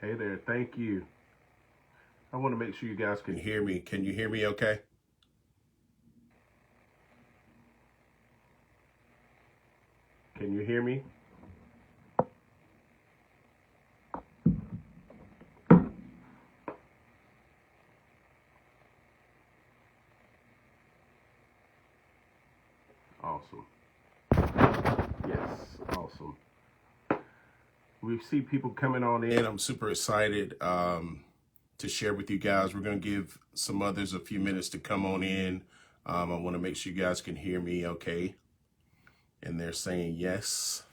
Hey there, thank you. I want to make sure you guys can hear me. Can you hear me okay? Can you hear me? Awesome. Yes, awesome. We see people coming on in. I'm super excited to share with you guys. We're going to give some others a few minutes to come on in. I want to make sure you guys can hear me okay. And they're saying yes.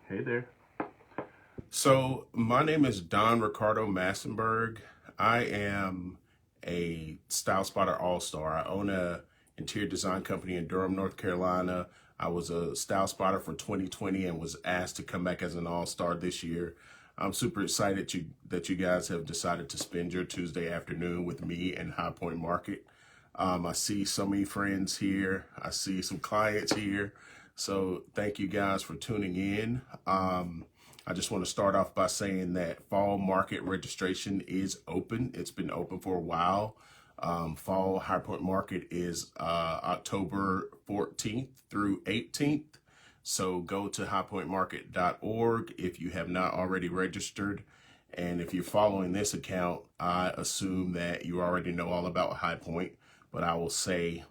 Hey there. So my name is Don Ricardo Massenburg. I am a Style Spotter All-Star. I own a interior design company in Durham, North Carolina. I was a Style Spotter for 2020 and was asked to come back as an All-Star this year. I'm super excited that you guys have decided to spend your Tuesday afternoon with me in High Point Market. I see so many friends here. I see some clients here. So thank you guys for tuning in. I just want to start off by saying that fall market registration is open. It's been open for a while. Fall High Point Market is October 14th through 18th. So go to highpointmarket.org if you have not already registered. And if you're following this account, I assume that you already know all about High Point, but I will say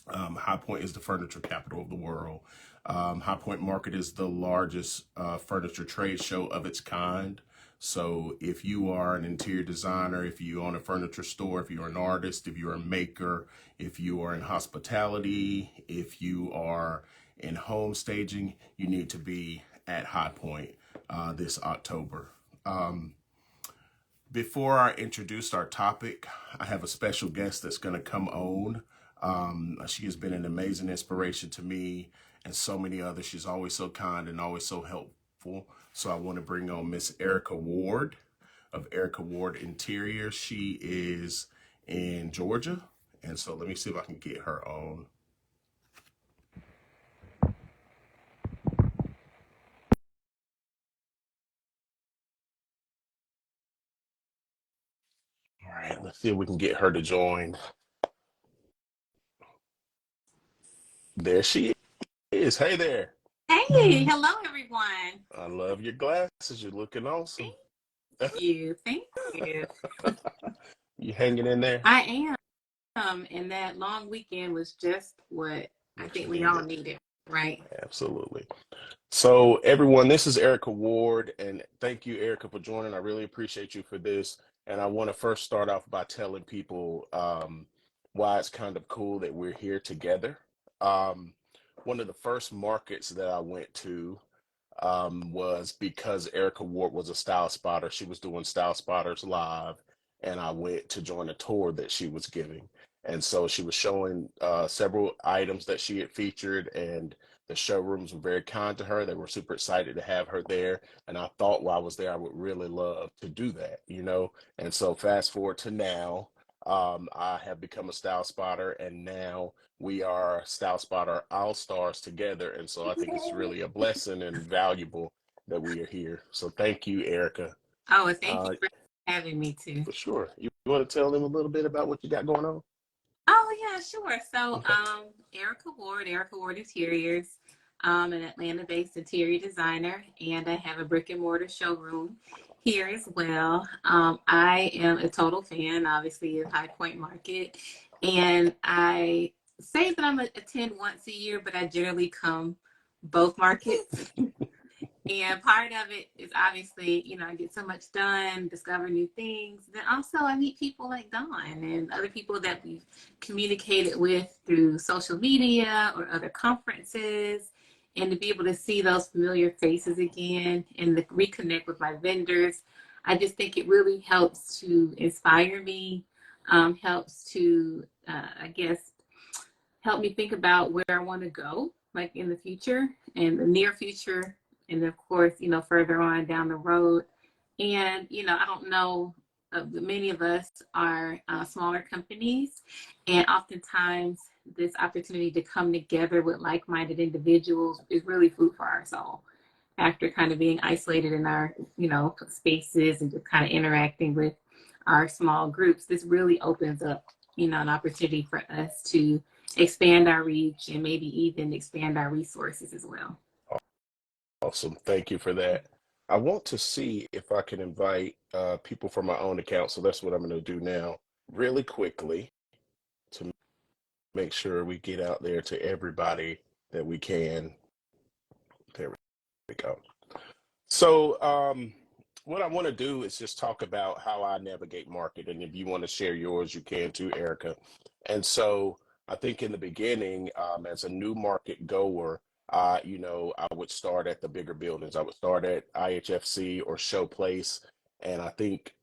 High Point is the furniture capital of the world. High Point Market is the largest furniture trade show of its kind. So if you are an interior designer, if you own a furniture store, if you're an artist, if you're a maker, if you are in hospitality, if you are in home staging, you need to be at High Point this October. Before I introduce our topic, I have a special guest that's going to come on. She has been an amazing inspiration to me and so many others. She's always so kind and always so helpful. So I want to bring on Miss Erica Ward of Erica Ward Interior. She is in Georgia. And so let me see if I can get her on. All right, let's see if we can get her to join. There she is. Hey there. Hey, hello everyone. I love your glasses. You're looking awesome. Thank you. Thank you. You hanging in there? I am. And that long weekend was just what I What you think we all needed. needed, right? Absolutely. So everyone, this is Erica Ward, and thank you, Erica, for joining. I really appreciate you for this. And I want to first start off by telling people why it's kind of cool that we're here together. Um, One of the first markets that I went to was because Erica Ward was a style spotter. She was doing Style Spotters Live, and I went to join a tour that she was giving. And so she was showing several items that she had featured, and the showrooms were very kind to her. They were super excited to have her there. And I thought while I was there, I would really love to do that, you know? And so fast forward to now, I have become a style spotter, and now we are Style Spotter All Stars together. And so I think it's really a blessing and valuable that we are here. So thank you, Erica. Oh, and thank you Uh, for having me too. for sure. You want to tell them a little bit about what you got going on? Oh, yeah, sure. So, Okay. Erica Ward Interiors, an Atlanta-based interior designer, and I have a brick and mortar showroom here as well. I am a total fan, obviously, of High Point Market, and I say that I'm attend once a year, but I generally come both markets. And part of it is obviously, I get so much done, discover new things. Then also I meet people like Dawn and other people that we've communicated with through social media or other conferences. And to be able to see those familiar faces again and to reconnect with my vendors, I just think it really helps to inspire me, helps to, I guess, help me think about where I want to go, like in the future and the near future, and of course, further on down the road. And, I don't know many of us are smaller companies, and oftentimes this opportunity to come together with like-minded individuals is really food for our soul. After kind of being isolated in our, spaces and just kind of interacting with our small groups, this really opens up, an opportunity for us to expand our reach and maybe even expand our resources as well. Awesome. Thank you for that. I want to see if I can invite people from my own account. So that's what I'm going to do now, really quickly, to make sure we get out there to everybody that we can. There we go. So, what I want to do is just talk about how I navigate market. And if you want to share yours, you can too, Erica. And so, I think in the beginning, as a new market goer, I would start at the bigger buildings. I would start at IHFC or Showplace. And I think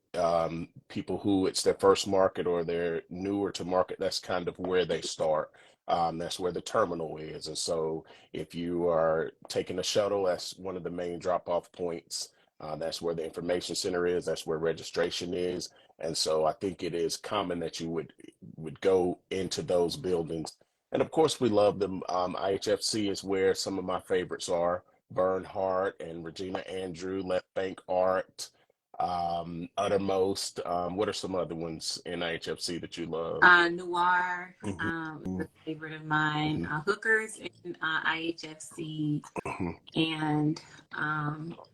people who it's their first market or they're newer to market, that's kind of where they start. That's where the terminal is. And so, if you are taking a shuttle, that's one of the main drop-off points. That's where the information center is. That's where registration is. And so I think it is common that you would go into those buildings. And of course, we love them. IHFC is where some of my favorites are. Bernhardt and Regina Andrew, Left Bank Art, Uttermost. What are some other ones in IHFC that you love? Noir Mhm, is a favorite of mine. mhm, Hookers in IHFC, mhm, and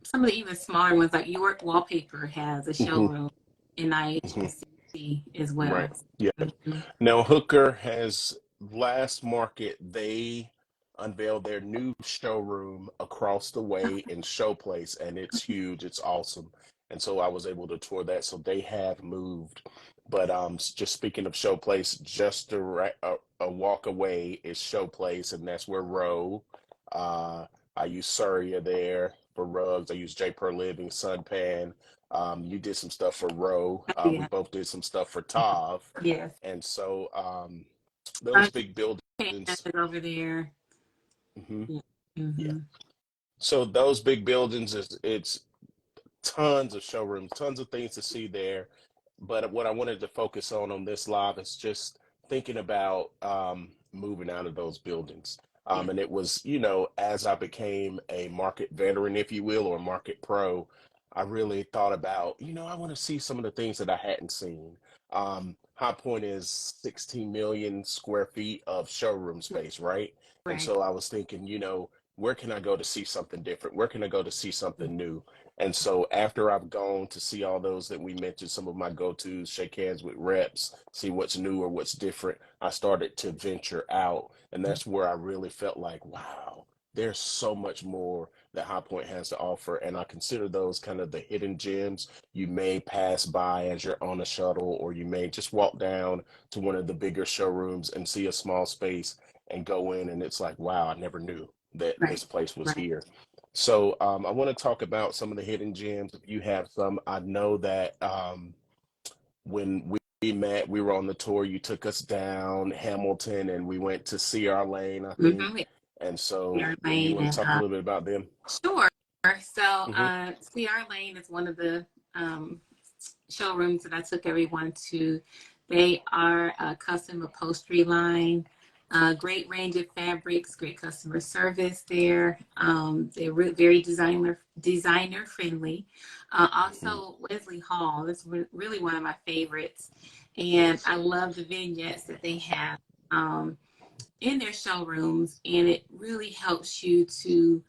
some of the even smaller ones like York Wallpaper has a mhm, showroom in mhm. IHFC as Right. well. Yeah. Mhm. Now, Hooker has last market, they unveiled their new showroom across the way in Showplace, and it's huge. It's awesome. And so I was able to tour that. So they have moved. But just speaking of Showplace, just a walk away is Showplace, and that's where Row. Uh, I use Surya there for rugs. I use J Per Living, Sunpan. You did some stuff for Row. Oh, We yeah. both did some stuff for Tav. Yes. And so those Suntan big is buildings, over there. hmm Yeah. yeah. Hmm. So those big buildings is it's tons of showrooms, tons of things to see there. But what I wanted to focus on this live is just thinking about moving out of those buildings. Yeah. And it was, as I became a market veteran, if you will, or market pro, I really thought about, I want to see some of the things that I hadn't seen. High Point is 16 million square feet of showroom space, right? And Right. so I was thinking, where can I go to see something different? Where can I go to see something new? And so after I've gone to see all those that we mentioned, some of my go-tos, shake hands with reps, see what's new or what's different, I started to venture out. And that's where I really felt like, wow, there's so much more that High Point has to offer. And I consider those kind of the hidden gems you may pass by as you're on a shuttle, or you may just walk down to one of the bigger showrooms and see a small space and go in. And it's like, wow, I never knew that Right. this place was Right. here. So I want to talk about some of the hidden gems. If you have some, I know that when we met, we were on the tour. You took us down Hamilton, and we went to CR Lane, I think. Mm-hmm. And so, CR you Lane want to and talk a little bit about them? sure. So Hmm. CR Lane is one of the um, showrooms that I took everyone to. They are a custom upholstery line, great range of fabrics, great customer service there. They're very designer friendly. Hmm. Also, Wesley Hall is really one of my favorites, and Yes. I love the vignettes that they have um, in their showrooms, and it really helps you to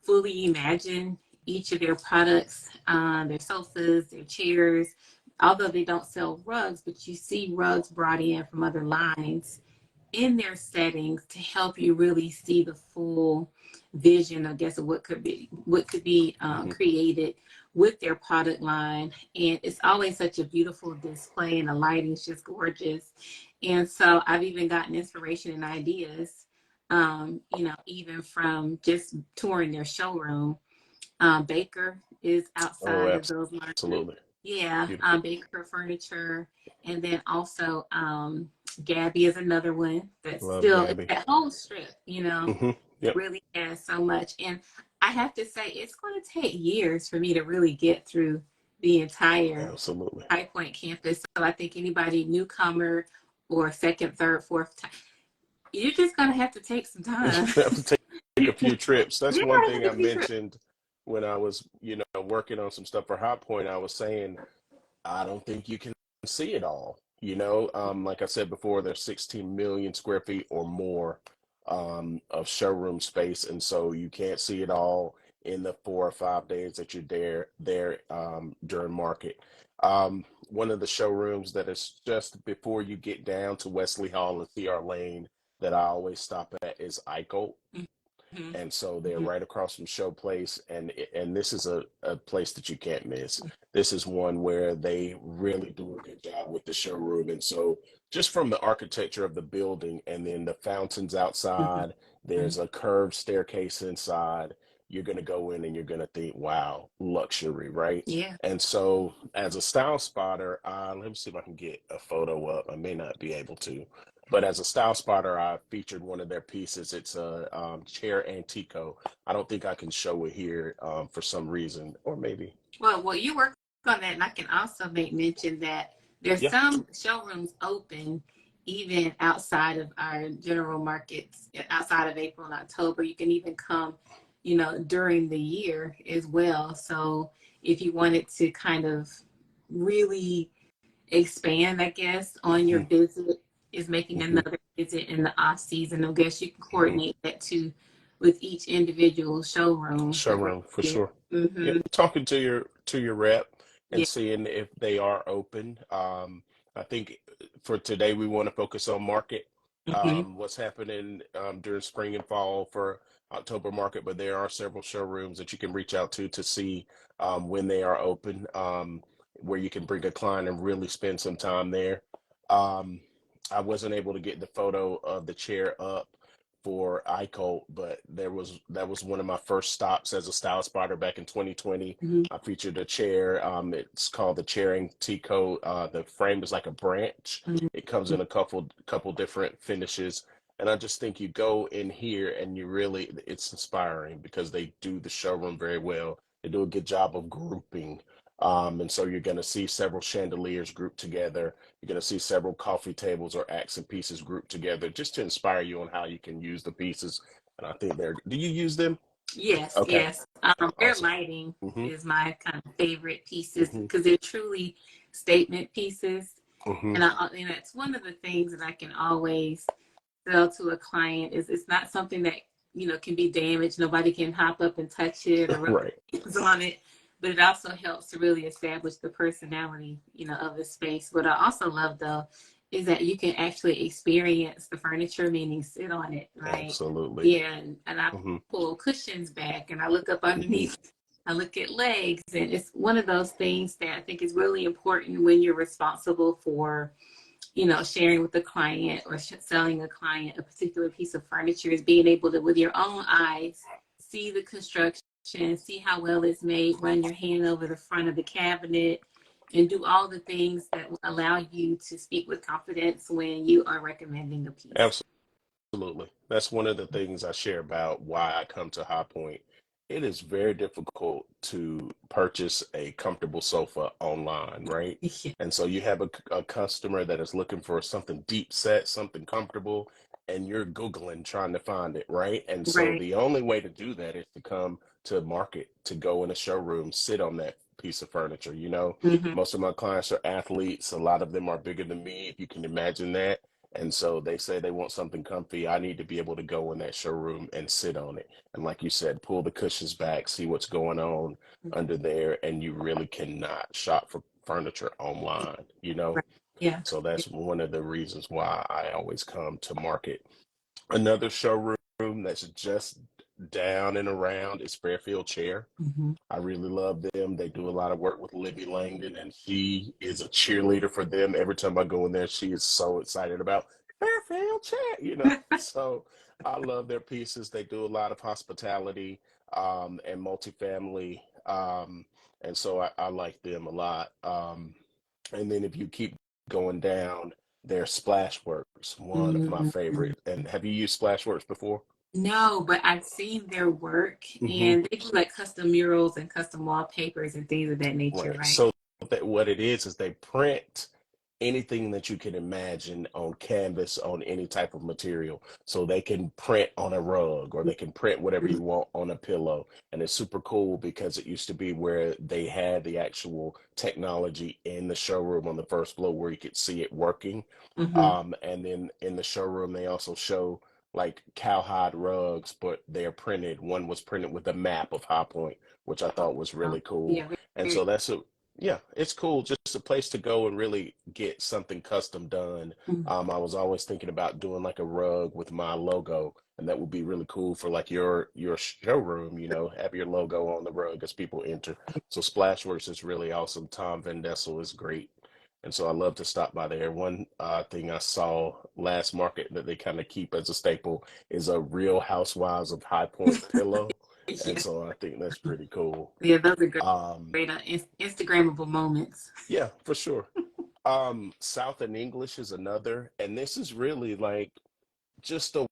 fully imagine each of their products, their sofas, their chairs. Although they don't sell rugs, but you see rugs brought in from other lines in their settings to help you really see the full vision, I guess, of what could be Hmm. created with their product line. And it's always such a beautiful display, and the lighting is just gorgeous. And so I've even gotten inspiration and ideas, even from just touring their showroom. Baker is Oh, outside of those larger, absolutely. yeah, Beautiful. Baker Furniture. And then also Gabby is another one that's Love still, it's Gabby. that whole strip, Hmm. Yep. really has so much. And I have to say, it's going to take years for me to really get through the entire Absolutely. High Point campus. So I think anybody newcomer or second, third, fourth time, you're just gonna have to take some time. You have to take a few trips. That's You're one gonna have to thing I take a few trips. mentioned when I was, working on some stuff for Hot Point. I was saying I don't think you can see it all. Like I said before, there's 16 million square feet or more of showroom space, and so you can't see it all in the 4 or 5 days that you're there during market. One of the showrooms that is just before you get down to Wesley Hall and CR Lane that I always stop at is Eichel, Mhm, and so they're mhm, right across from Show Place, and this is a place that you can't miss. This is one where they really do a good job with the showroom, and so just from the architecture of the building, and then the fountains mhm, outside, mhm. there's a curved staircase inside. You're going to go in and you're going to think, wow, luxury, right? Yeah. And so as a style spotter, let me see if I can get a photo up. I may not be able to, but as a style spotter, I featured one of their pieces. It's a chair antico. I don't think I can show it here for some reason, or maybe. Well, you work on that, and I can also make mention that there's Yeah, some showrooms open even outside of our general markets, outside of April and October. You can even come, during the year as well. So if you wanted to kind of really expand, I guess, on your hmm visit, is making hmm another visit in the off season. I guess you can hmm coordinate that too with each individual showroom that we're showroom for here. sure. Mm-hmm. Yep, talking to your rep and Yeah. seeing if they are open. I think for today we want to focus on market. Mm-hmm. What's happening during spring and fall for October market, but there are several showrooms that you can reach out to see when they are open, where you can bring a client and really spend some time there. Um, I wasn't able to get the photo of the chair up for iColt, but that was one of my first stops as a style spotter back in 2020. Mm-hmm. I featured a chair. It's called the Chairing Tico. The frame is like a branch. It comes in a couple different finishes, and I just think you go in here and it's inspiring because they do the showroom very well. They do a good job of grouping. And so you're going to see several chandeliers grouped together. You're going to see several coffee tables or accent pieces grouped together just to inspire you on how you can use the pieces. And I think do you use them? Yes, Okay, yes. Their awesome. lighting hmm is my kind of favorite pieces hmm because they're truly statement pieces, hmm and it's one of the things that I can always sell to a client is it's not something that can be damaged. Nobody can hop up and touch it or rub Right. their hands on it, but it also helps to really establish the personality of the space. What I also love though is that you can actually experience the furniture, meaning sit on it, right? Absolutely. Yeah, and I hmm pull cushions back and I look up hmm underneath. I look at legs, and it's one of those things that I think is really important when you're responsible for sharing with the client or selling a client a particular piece of furniture is being able to, with your own eyes, see the construction, see how well it's made, run your hand over the front of the cabinet, and do all the things that will allow you to speak with confidence when you are recommending a piece. Absolutely. That's one of the things I share about why I come to High Point. It is very difficult to purchase a comfortable sofa online, right? Yeah. And so you have a customer that is looking for something deep set, something comfortable, and you're Googling trying to find it, right? And so Right. the only way to do that is to come to market, to go in a showroom, sit on that piece of furniture. Mm-hmm. Most of my clients are athletes. A lot of them are bigger than me, if you can imagine that, and so they say they want something comfy. I need to be able to go in that showroom and sit on it. And like you said, pull the cushions back, see what's going on under there. And you really cannot shop for furniture online. Right. Yeah. So that's one of the reasons why I always come to market. Another showroom that's just down and around is Fairfield Chair. Mm-hmm. I really love them. They do a lot of work with Libby Langdon, and she is a cheerleader for them. Every time I go in there, she is so excited about Fairfield Chat. So I love their pieces. They do a lot of hospitality and multifamily, and so I like them a lot. And then if you keep going down, there's Splashworks, one of my Mm-hmm. favorite. And have you used Splashworks before? No, but I've seen their work Hmm. and they do like custom murals and custom wallpapers and things of that nature, Right. right? So that what it is they print anything that you can imagine on canvas on any type of material. So they can print on a rug or they can print whatever you want on a pillow. And it's super cool because it used to be where they had the actual technology in the showroom on the first floor where you could see it working. Mm-hmm. And then in the showroom, they also show like cowhide rugs, but they're printed. One was printed with a map of High Point, which I thought was Oh, really cool. yeah, And very, so that's a yeah, it's cool. Just a place to go and really get something custom done. mm, I was always thinking about doing like a rug with my logo, and that would be really cool for like your showroom. Have your logo on the rug as people enter. So Splashworks is really awesome. Tom Van Dessel is great, and so I love to stop by there. One thing I saw last market that they kind of keep as a staple is a Real Housewives of High Point pillow, and yeah, so I think that's pretty cool. yeah, those are great, Um, great Instagrammable moments. yeah, for sure. South and English is another, and this is really like just a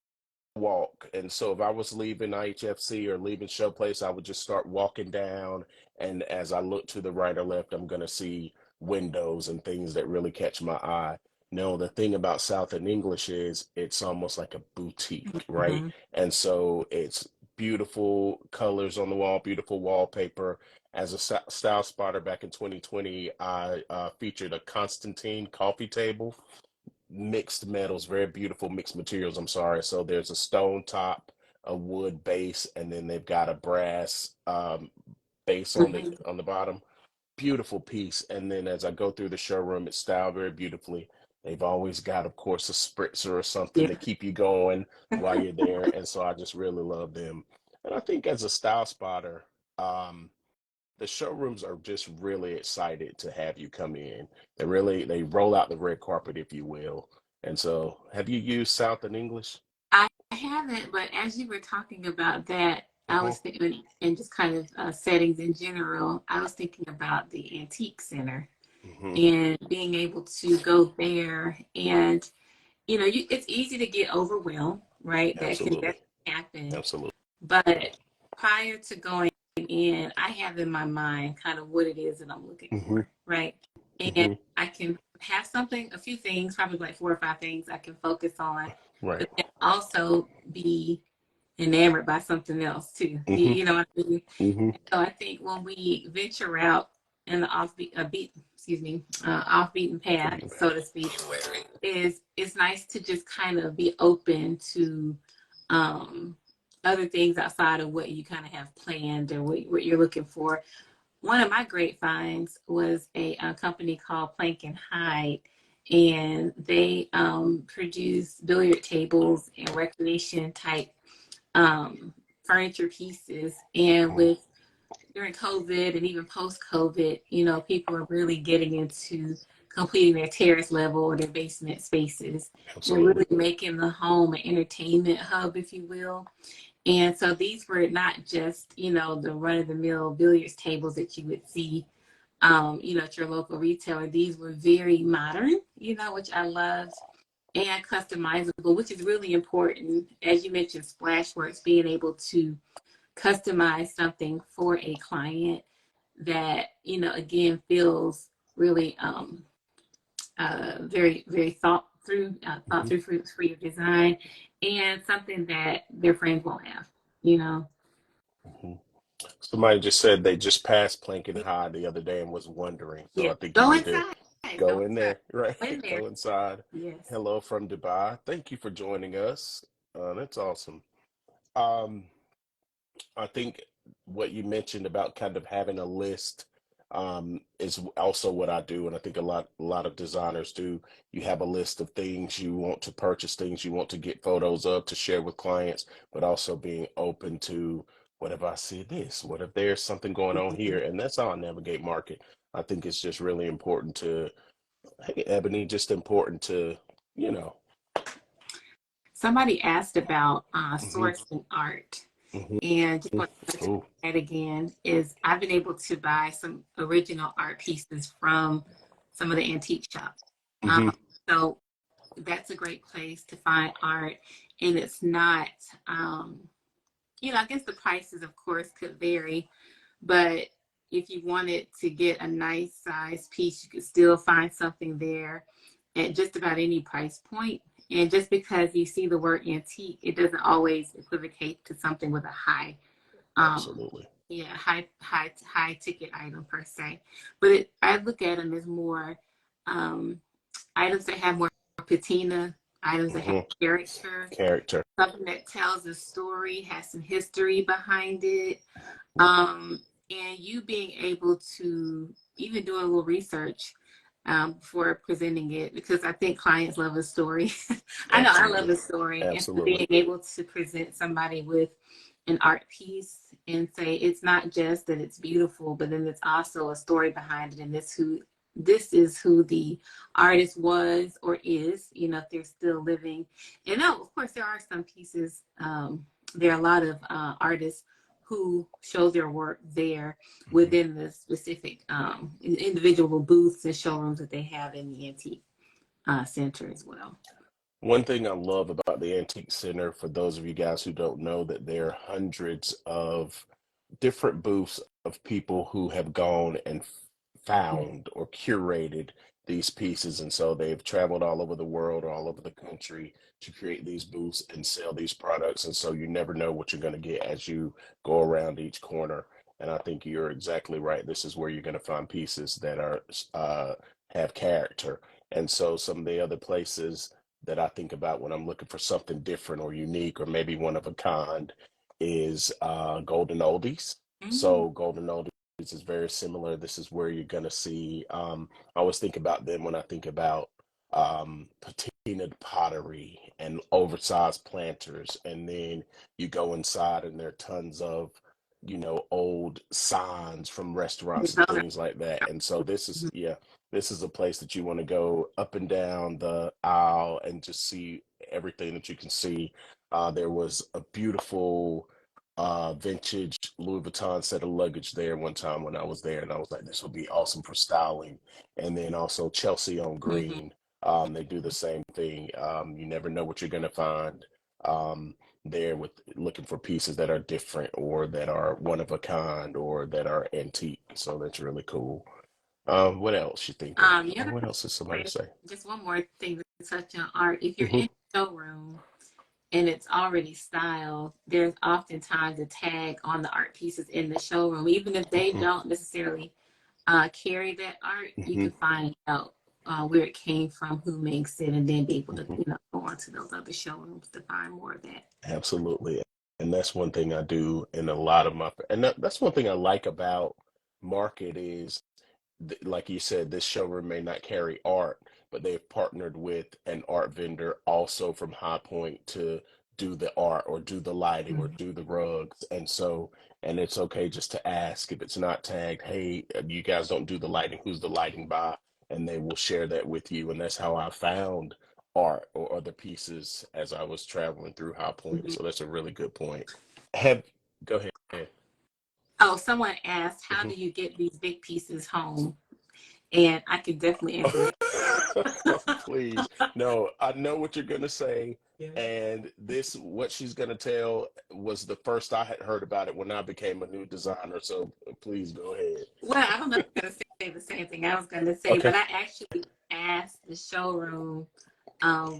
walk. And so if I was leaving IHFC or leaving Showplace, I would just start walking down. And as I look to the right or left, I'm going to see windows and things that really catch my eye. No, the thing about South and English is it's almost like a boutique, right? Hmm. And so it's beautiful colors on the wall, beautiful wallpaper. As a style spotter back in 2020, I featured a Constantine coffee table, mixed metals, very beautiful mixed materials. I'm sorry. So there's a stone top, a wood base, and then they've got a brass base on the Hmm. bottom. Beautiful piece. And then as I go through the showroom, it's styled very beautifully. They've always got, of course, a spritzer or something Yeah. to keep you going while you're there. And so I just really love them. And I think as a style spotter, um, the showrooms are just really excited to have you come in. They roll out the red carpet, if you will. And so, have you used South and English? I haven't, but as you were talking about that, I Mm-hmm. was thinking, and just kind of settings in general, I was thinking about the Antique Center Mm-hmm. and being able to go there. And, it's easy to get overwhelmed, right? That can Absolutely. definitely happen. Absolutely. But prior to going in, I have in my mind kind of what it is that I'm looking Mm-hmm. for, right? And Mm-hmm. I can have something, a few things, probably like 4 or 5 things I can focus on, Right. but then also be enamored by something else too. You, Mm-hmm. you know what I mean? Mm-hmm. So I think when we venture out in the off beaten path, so to speak, is it's nice to just kind of be open to um, other things outside of what you kind of have planned or what you're looking for. One of my great finds was a company called Plank and Hide, and they produce billiard tables and recreation type um, furniture pieces. And Mm-hmm. with during COVID and even post COVID, people are really getting into completing their terrace level or their basement spaces and Absolutely. really making the home an entertainment hub, if you will. And so these were not just, the run of the mill billiards tables that you would see, at your local retailer. These were very modern, which I loved, and customizable, which is really important. As you mentioned, Splashworks, being able to customize something for a client that again feels really very very thought Mm-hmm. through for your design, and something that their friends won't have you know Mm-hmm. Somebody just said they just passed Plank and High the other day and was wondering. So Yeah, I think you go need to inside, go in there, right? go in there. Go inside. Yes. Hello from Dubai. Thank you for joining us. That's awesome. Um, I think what you mentioned about kind of having a list is also what I do, and I think a lot of designers do. You have a list of things you want to purchase, things you want to get photos of to share with clients, but also being open to what if I see this? What if there's something going on here? Mhm. And that's how I navigate market. I think it's just really important to, hey, Ebony, just important to, you know. Somebody asked about Hmm. sourcing art. Hmm. And just want to touch on Oh. that again, is I've been able to buy some original art pieces from some of the antique shops. Um, Hmm. so that's a great place to find art. And it's not, um, I guess the prices, of course, could vary, but if you wanted to get a nice size piece, you could still find something there at just about any price point. And just because you see the word antique, it doesn't always equivocate to something with a high, um, Absolutely. high ticket item per se. But I look at them as more um, items that have more patina, items that have Hmm. character, Character. something that tells a story, has some history behind it. Yep. Um, and you being able to even do a little research before presenting it, because I think clients love a story. I know I love Absolutely. a story, and so Absolutely. being able to present somebody with an art piece and say it's not just that it's beautiful, but then it's also a story behind it, and this is who the artist was or is, if they're still living. And no, of course, there are some pieces. There are a lot of artists who show their work there Mhm. within the specific individual booths and showrooms that they have in the antique center as well. One thing I love about the Antique Center, for those of you guys who don't know, that there are hundreds of different booths of people who have gone and found or curated these pieces. And so they've traveled all over the world, all over the country to create these booths and sell these products. And so you never know what you're going to get as you go around each corner. And I think you're exactly right. This is where you're going to find pieces that are have character. And so some of the other places that I think about when I'm looking for something different or unique or maybe one of a kind is Golden Oldies. Mm-hmm. So Golden Oldies is very similar. This is where you're gonna see. I always think about them when I think about patinaed pottery and oversized planters, and then you go inside and there are tons of old signs from restaurants and things like that. And so this is, yeah, this is a place that you want to go up and down the aisle and just see everything that you can see. There was a beautiful vintage Louis Vuitton set of luggage there one time when I was there, and I was like, this would be awesome for styling. And then also Chelsea on Mm-hmm. Green, they do the same thing. You never know what you're gonna find there with looking for pieces that are different or that are one of a kind or that are antique. So that's really cool. What else you think of? The other What else did somebody say? just one more thing to touch on art. If you're Hmm. in the showroom and it's already styled, there's oftentimes a tag on the art pieces in the showroom. Even if they Hmm. don't necessarily carry that art, you Hmm. can find out where it came from, who makes it, and then be able to, Hmm. go on to those other showrooms to find more of that. Absolutely. And that's one thing I do in a lot of my, and that's one thing I like about Market is like you said, this showroom may not carry art, but they've partnered with an art vendor also from High Point to do the art or do the lighting or Mhm. do the rugs. And so, and it's okay just to ask if it's not tagged, hey, you guys don't do the lighting, who's the lighting by? And they will share that with you. And that's how I found art or other pieces as I was traveling through High Point. Mhm. So that's a really good point. Have, go ahead. Oh, someone asked, how Mhm. do you get these big pieces home? And I could definitely answer Please. No, I know what you're gonna say. that. And this, what she's gonna tell, was the first I had heard about it when I became a new designer. So please go ahead. Well, I don't know if I'm going to say the same thing I was going to say, Okay. but I actually asked the showroom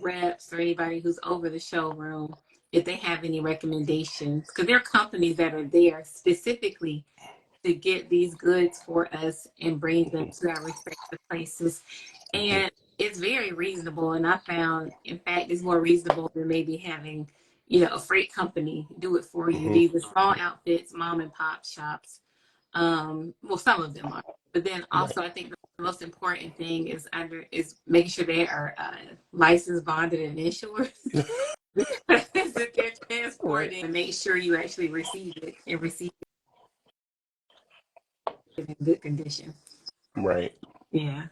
reps or anybody who's over the showroom if they have any recommendations, because there are companies that are there specifically to get these goods for us and bring them Mhm. to our respective places. Mhm. And it's very reasonable. And I found, in fact, it's more reasonable than maybe having, a freight company do it for you. Mhm. These are small outfits, mom and pop shops. Well, some of them are, but then Right. also I think the most important thing is making sure they are licensed, bonded, and insured. Because if they're Right. transporting, make sure you actually receive it and receive it in good condition. Right. Yeah.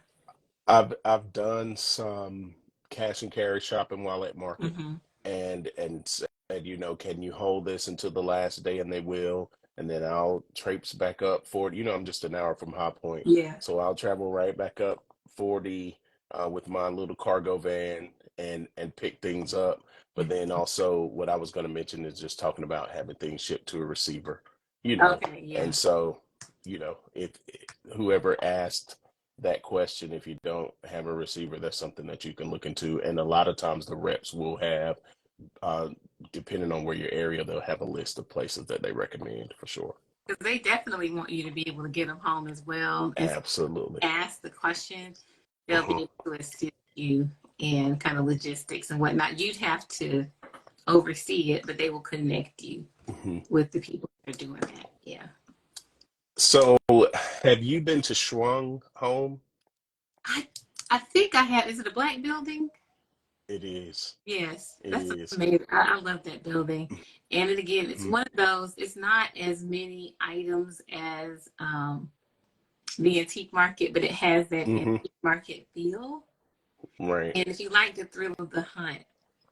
I've done some cash and carry shopping while at market, Hmm. and said, can you hold this until the last day? And they will. And then I'll traipse back up 40. I'm just an hour from High Point. Yeah. So I'll travel right back up 40 with my little cargo van and pick things up. But then also what I was going to mention is just talking about having things shipped to a receiver, you know. Okay, And yeah. so, if whoever asked that question, if you don't have a receiver, that's something that you can look into. And a lot of times the reps will have, uh, depending on where your area, they'll have a list of places that they recommend for sure. Because they definitely want you to be able to get them home as well. And so Absolutely. ask the question, they'll Hmm. be able to assist you in kind of logistics and whatnot. You'd have to oversee it, but they will connect you Hmm. with the people that are doing that. Yeah. So, have you been to Schwung Home? I I think I have. Is it a black building? It is. Yes, It that's is. amazing. I love that building. And then again, it's Mhm. one of those, it's not as many items as the antique market, but it has that Hmm. antique market feel. Right. And if you like the thrill of the hunt,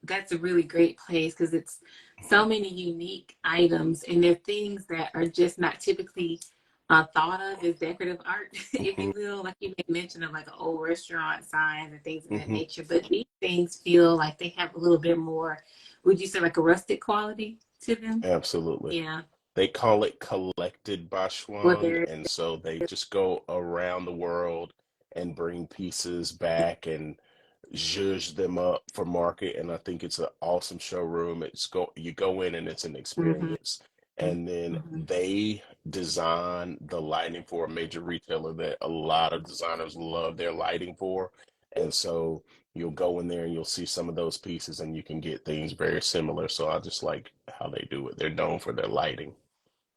that's a really great place because it's so many unique items and they're things that are just not typically thought of as decorative art, if Hmm. you will. Like you made mention of like an old restaurant signs and things of that Hmm. nature, but these things feel like they have a little bit more, would you say like a rustic quality to them? Absolutely. Yeah. They call it collected by Well, Schwung, there. and so they just go around the world and bring pieces back and zhuzh them up for market. And I think it's an awesome showroom. You go in and it's an Mm-hmm, experience. And then mm-hmm. they design the lighting for a major retailer that a lot of designers love their lighting for. And so you'll go in there and you'll see some of those pieces and you can get things very similar. So I just like how they do it. They're known for their lighting.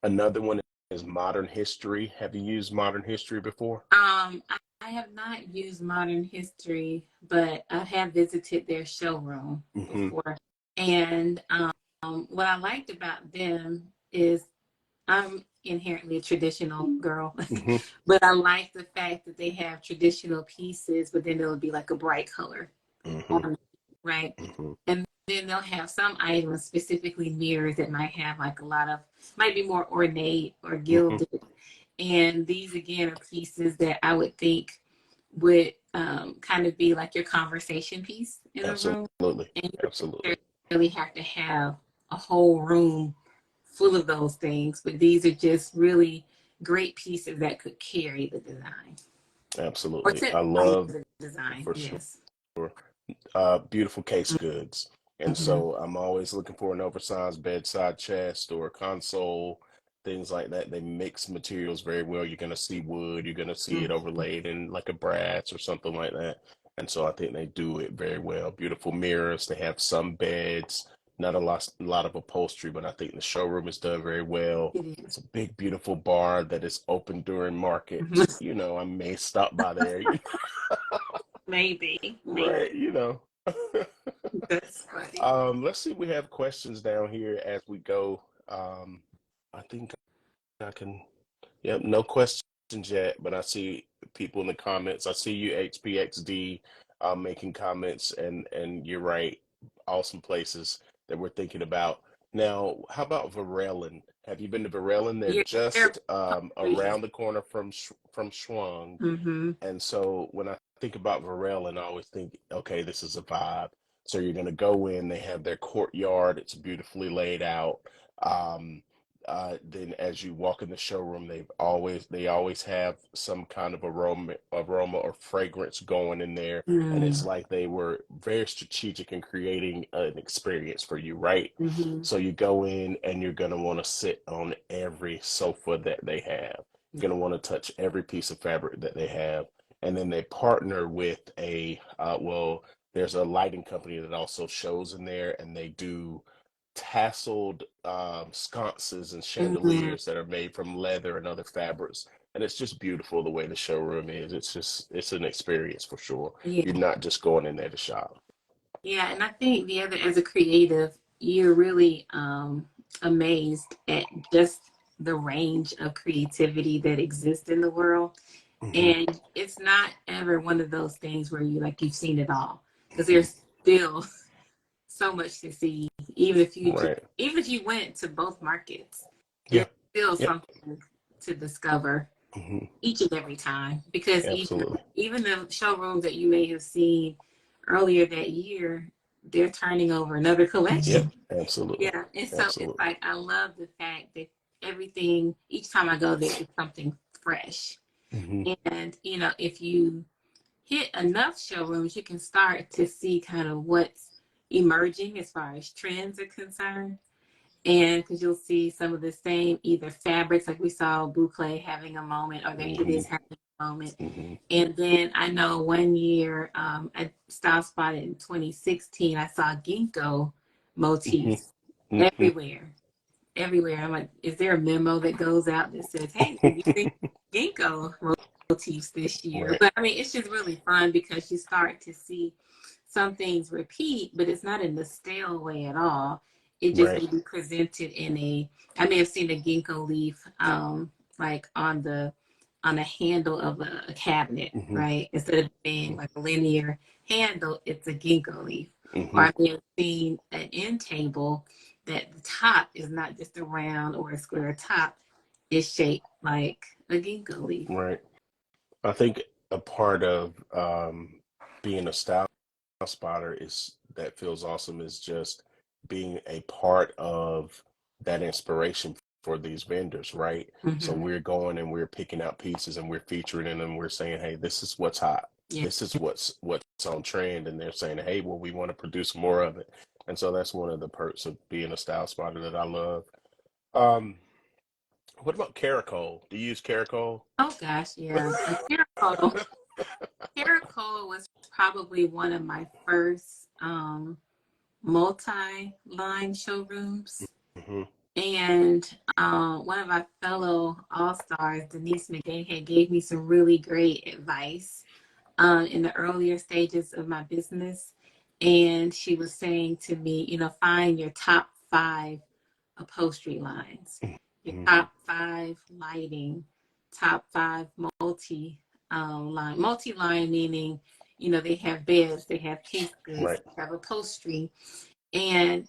Another one is modern history. Have you used modern history before? I have not used modern history, but I have visited their showroom Hmm. before. And what I liked about them is I'm inherently a traditional girl, Hmm. but I like the fact that they have traditional pieces, but then it'll be like a bright color Hmm. on, right? Hmm. And then they'll have some items, specifically mirrors, that might have like a lot of, might be more ornate or Hmm. gilded. And these again are pieces that I would think would kind of be like your conversation piece in a room. Absolutely. And you Absolutely. don't really have to have a whole room full of those things, but these are just really great pieces that could carry the design or Absolutely. set I the love, design. for sure, Yes. beautiful case goods. And Mm-hmm. so I'm always looking for an oversized bedside chest or a console, things like that. They mix materials very well. You're going to see wood, you're going to see it Mm-hmm. overlaid in like a brass or something like that. And so I think they do it very well. Beautiful mirrors. They have some beds, not a lot of upholstery, but I think the showroom is done very well. It is. It's a big, beautiful bar that is open during Mm-hmm. markets. I may stop by there, Maybe, maybe. right? That's funny. Let's see. We have questions down here as we go. I think I can. Yep, no questions yet, but I see people in the comments. I see you, HPXD, making comments, and you're right. Awesome places that we're thinking about. Now, how about Varellin? Have you been to Varellin? They're Yeah, they're just really. around the corner from Schwung. Mm-hmm. And so when I think about Varel, I always think, okay, this is a vibe. So you're gonna go in, they have their courtyard, it's beautifully laid out. Um, then as you walk in the showroom, they always have some kind of aroma or fragrance going in there. And it's Mm-hmm. like they were very strategic in creating an experience for you, right? Mm-hmm. So you go in and you're gonna want to sit on every sofa that they have. You're going to want to touch every piece of fabric that they have. And then they partner with there's a lighting company that also shows in there, and they do tasseled sconces and Mm-hmm. chandeliers that are made from leather and other fabrics. And it's just beautiful the way the showroom is. It's an experience for sure. You're Yeah. not just going in there to shop. Yeah, and I think the other, as a creative, you're really amazed at just the range of creativity that exists in the world. Hmm. And it's not ever one of those things where you've seen it all, because there's still so much to see. Right. Even if you went to both markets, Yeah. there's still Yep. something to discover Hmm. each and every time. Because even Absolutely. even the showrooms that you may have seen earlier that year, they're turning over another Yep, collection. absolutely. Yeah. And so it's Absolutely. like, I love the fact that everything, each time I go there, it's something fresh. Hmm. And, if you hit enough showrooms, you can start to see kind of what's emerging as far as trends are concerned. And because you'll see some of the same either fabrics, like we saw Boucle having a moment, or that it Hmm. is having a moment. Hmm. And then I know one year, at Style Spot in 2016, I saw ginkgo Hmm. motifs Hmm. everywhere, everywhere. I'm like, is there a memo that goes out that says, hey, we're using ginkgo motifs this year? Right. But I mean, it's just really fun because you start to see some things repeat, but it's not in the stale way at all. It just Right. may be presented in I may have seen a ginkgo leaf, like on the handle of a cabinet, Hmm. right? Instead of being like a linear handle, it's a ginkgo leaf. Or Hmm. I may have seen an end table that the top is not just a round or a square top, it's shaped like a ginkgo leaf. Right. I think a part of being a style spotter is that feels awesome is just being a part of that inspiration for these vendors, right? So Mm-hmm. we're going and we're picking out pieces and we're featuring them and we're saying, hey, this is what's hot. Yeah. This is what's on trend. And they're saying, hey, well, we want to produce more of it. And so that's one of the perks of being a style spotter that I love. Um, what about Caracol? Do you use Caracol? Oh gosh, yeah. A Caracol was probably one of my first multi-line showrooms. Hmm. And one of our fellow all-stars, Denise McGay, had gave me some really great advice in the earlier stages of my business. And she was saying to me, find your top five upholstery lines, your Hmm. top five lighting, top five multi multi line meaning, they have beds, they have case goods, Right. they have upholstery, and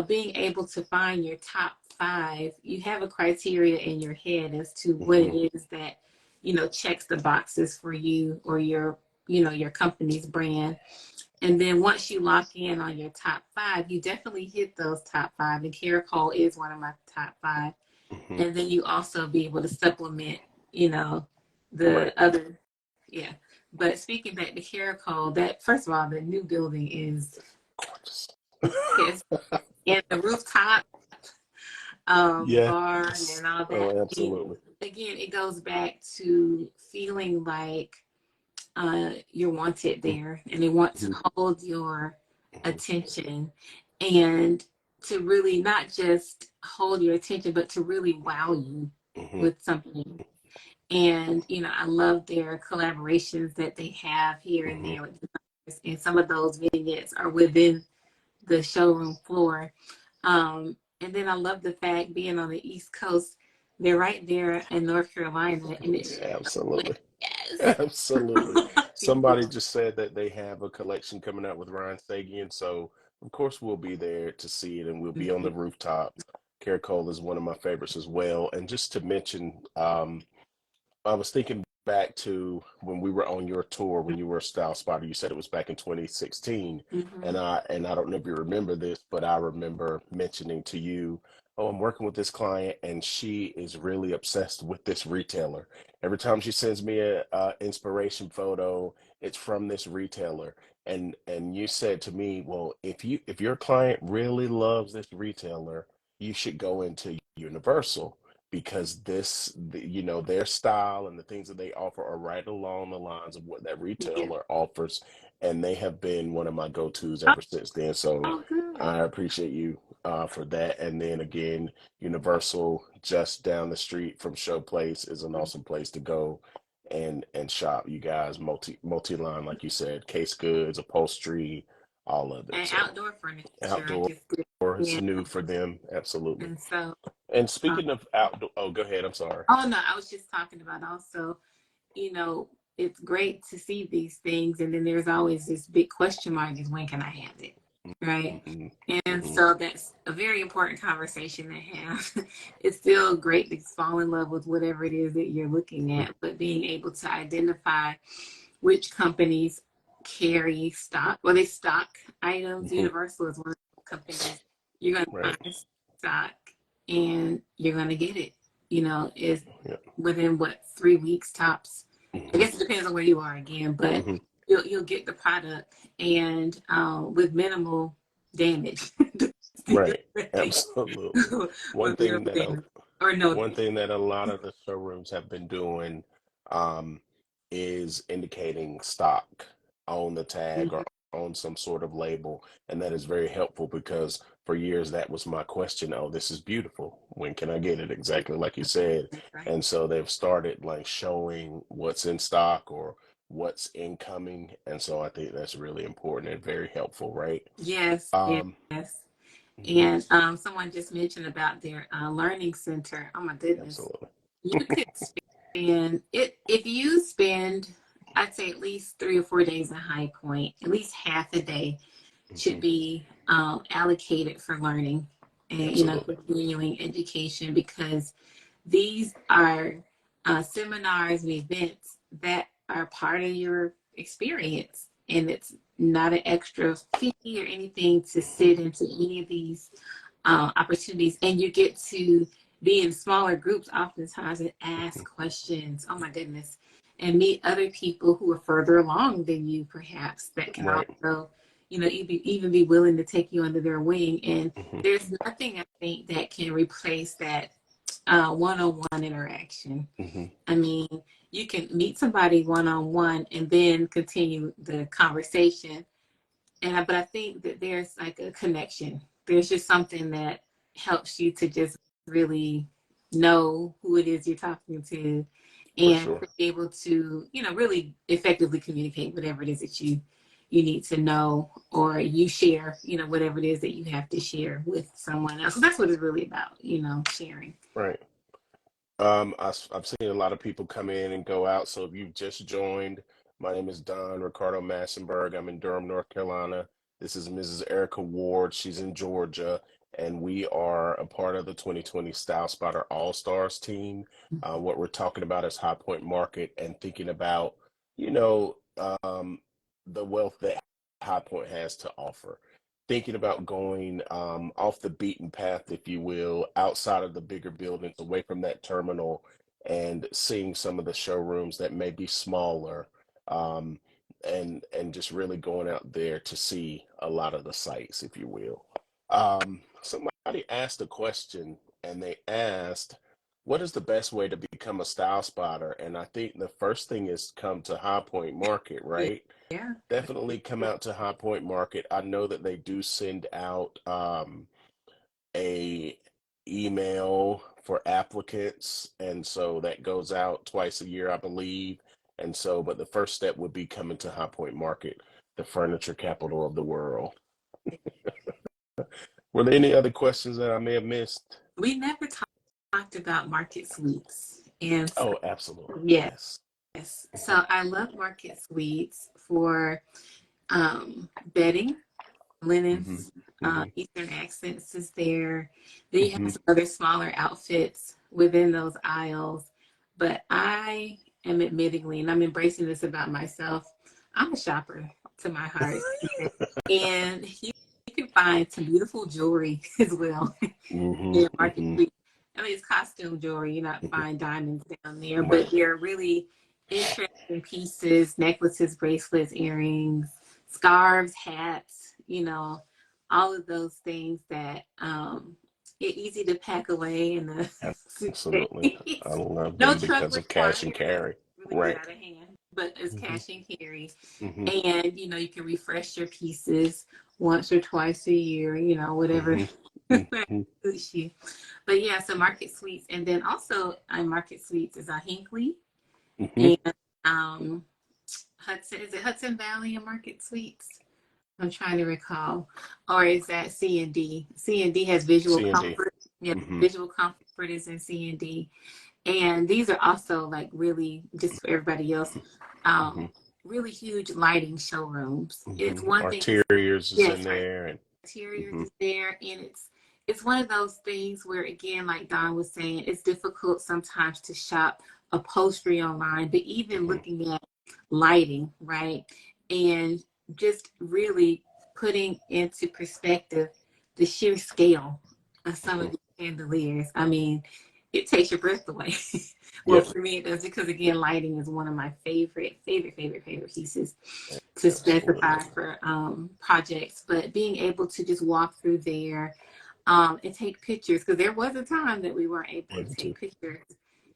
being able to find your top five, you have a criteria in your head as to what Hmm. it is that checks the boxes for you or your company's brand. And then once you lock in on your top five, you definitely hit those top five. And Caracol is one of my top five. Hmm. And then you also be able to supplement, the Right. other, yeah. But speaking back to Caracol, that first of all, the new building is Gorgeous. gorgeous. And the rooftop Yes. bar and all that. Oh, I mean, absolutely. again, it goes back to feeling like you're wanted there and they want to Hmm. hold your Hmm. attention, and to really not just hold your attention but to really wow you Hmm. with something. And I love their collaborations that they have here and Hmm. there with designers, and some of those vignettes are within the showroom floor. And then I love the fact, being on the East Coast, they're right there in North Carolina, and it's like, Absolutely. yes. Absolutely. People Somebody just said that they have a collection coming out with Ryan Sagian, so of course we'll be there to see it and we'll be on the rooftop. Caracol is one of my favorites as well. And just to mention, I was thinking back to when we were on your tour when you were a style spotter. You said it was back in 2016, mm-hmm. and I don't know if you remember this, but I remember mentioning to you, "Oh, I'm working with this client, and she is really obsessed with this retailer. Every time she sends me a inspiration photo, it's from this retailer." And you said to me, "Well, if your client really loves this retailer, you should go into Universal." Because their style and the things that they offer are right along the lines of what that Yeah. retailer offers, and they have been one of my go-tos Oh, ever since then. So oh, good. I appreciate you for that. And then again, Universal just down the street from Showplace is an awesome place to go and shop. You guys, multi-line, like you said, case goods, upholstery, all of it. And So outdoor furniture, I outdoor just did. is Yeah. new for them, absolutely. And so, And um, speaking of outdoor, oh, go ahead. I'm sorry. oh no, I was just talking about also, you know, it's great to see these things, and then there's always this big question mark: is when can I have it, right? Hmm. And Hmm. so that's a very important conversation to have. It's still great to fall in love with whatever it is that you're looking Hmm. at, but being able to identify which companies carry stock, well, they stock items. Hmm. Universal is one of the companies you're going to Right. find stock and you're going to get it. Is Yeah. within what, 3 weeks tops. I Hmm. guess it depends on where you are again, but Hmm. you'll get the product and with minimal damage. Right. Absolutely. One With thing minimal that a damage or no One damage. thing that a lot of the showrooms have been doing um, is indicating stock on the tag or Mhm. on some sort of label. And that is very helpful because for years that was my question. Oh, this is beautiful. When can I get it? Exactly like you said. That's right. And so they've started like showing what's in stock or what's incoming. And so I think that's really important and very helpful, right? Yes, yes. Um, mhm, And someone just mentioned about their learning center. Oh my goodness. absolutely. You could spend it if you spend, I'd say at least 3 or 4 days in High Point, at least half a day should Hmm. be allocated for learning and Absolutely. continuing education because these are seminars and events that are part of your experience, and it's not an extra fee or anything to Mhm. sit into any of these opportunities, and you get to be in smaller groups oftentimes and ask questions. Oh my goodness. And meet other people who are further along than you, perhaps, that can Right. also, even be willing to take you under their wing. And Hmm. there's nothing I think that can replace that one-on-one interaction. Hmm. I mean, you can meet somebody one-on-one and then continue the conversation. But I think that there's like a connection. There's just something that helps you to just really know who it is you're talking to For and sure. to be able to, really effectively communicate whatever it is that you need to know, or you share, whatever it is that you have to share with someone else. So that's what it's really about, sharing. Right. I've seen a lot of people come in and go out. So if you've just joined, my name is Don Ricardo Massenburg. I'm in Durham, North Carolina. This is Mrs. Erica Ward. She's in Georgia, and we are a part of the 2020 Style Spotter All Stars team. What we're talking about is High Point Market and thinking about, you know, um, the wealth that High Point has to offer. Thinking about going off the beaten path, if you will, outside of the bigger buildings, away from that terminal, and seeing some of the showrooms that may be smaller, um, and just really going out there to see a lot of the sites, if you will. Somebody asked a question, and they asked, "What is the best way to become a style spotter?" And I think the first thing is come to High Point Market, Yeah. right? Yeah. Definitely come out to High Point Market. I know that they do send out a email for applicants, and so that goes out twice a year, I believe. And so, but the first step would be coming to High Point Market, the furniture capital of the world. Were there any other questions that I may have missed? We never talked about market suites. And Oh, absolutely. yes, Yes. so I love market suites for bedding, Hmm. linens, Hmm. Eastern accents is there. Then you Hmm. have some other smaller outfits within those aisles. But I am admittingly, and I'm embracing this about myself, I'm a shopper to my heart. And you can find some beautiful jewelry as well Hmm. in Market Hmm. Street. I mean, it's costume jewelry. You're not Hmm. fine diamonds down there, Right. but they're really interesting pieces, necklaces, bracelets, earrings, scarves, hats, all of those things that are easy to pack away in the Absolutely. I suitcase. love No them truck because of cash required and unless carry. you really get Right. out of hand, but it's Hmm. cash and carry. Hmm. And, you can refresh your pieces once or twice a year, whatever Hmm. Hmm. suits you. But yeah, so Market Suites. And then also Market Suites is Hinckley Hmm. and um, Hudson. Is it Hudson Valley and Market Suites? I'm trying to recall. Or is that C&D? C&D has visual C&D. comfort. Yeah, Hmm. visual comfort is in C&D. And these are also like really, just for everybody else, Hmm. um, really huge lighting showrooms. It's Hmm. one thing to, Arterials is in yes, right. there, and Interiors hmm is there, and it's one of those things where, again, like Don was saying, it's difficult sometimes to shop upholstery online, but even hmm looking at lighting, right? and just really putting into perspective the sheer scale of some of Hmm. these chandeliers. I mean, it takes your breath away. Well, Yep. for me, it does because again, lighting is one of my favorite pieces to specify Absolutely. for projects. But being able to just walk through there and take pictures, because there was a time that we weren't able to Able to. take pictures